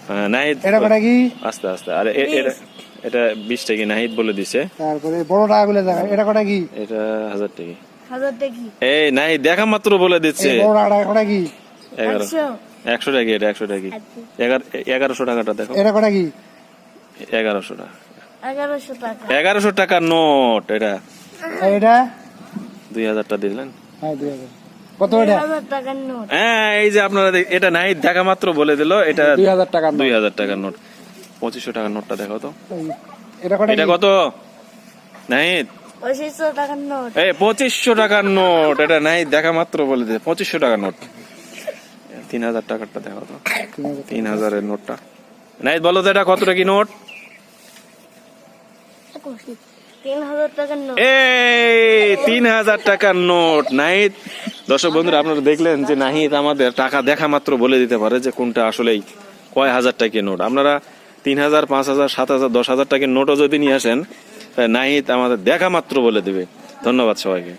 হ্যাঁ নাহিদ এটা কটা কি? আস্তে আস্তে আরে এটা 20 টাকা নাহিদ বলে দিছে। তারপরে বড় টাকাগুলো দেখা, এটা কটা কি? এটা 1000 টাকা। এই নাহিদ দেখা মাত্র বলে দিচ্ছে। এই বড় টাকা কটা কি? 100 টাকা। এটা 100 টাকা। 1100 টাকাটা দেখো। এটা কটা কি? 1100 টাকা। 1100 টাকার নোট এটা। এটা 2000 টাকা দিলেন। হ্যাঁ 2000। কত এটা? হ্যাঁ এই যে আপনারা এটা নাহিদ দেখা মাত্র বলে দিল এটা 2000 টাকার নোট। 2000 টাকার নোট। 2500 টাকার নোটটা দেখো তো। এটা কটা এটা কি? কত নাহিদ? 2500 টাকার নোট। এই 2500 টাকার নোট এটা নাহিদ দেখা মাত্র বলে দিল 2500 টাকার নোট। 3000 টাকারটা দেখো তো। 3000 এর নোটটা নাহিদ বলো তো এটা কত টাকা নোট? 3000 টাকার নোট। এই 3000 টাকার নোট নাহিদ। দর্শক বন্ধুরা আপনারা দেখলেন যে নাহিদ আমাদের টাকা দেখা মাত্র বলে দিতে পারে যে কোনটা আসলেই কয় হাজার টাকার নোট। আপনারা 3000, 5000, 7000, 10,000 টাকার নোটও যদি নিয়ে আসেন নাহিদ আমাদের দেখা মাত্র বলে দেবে। ধন্যবাদ সবাইকে।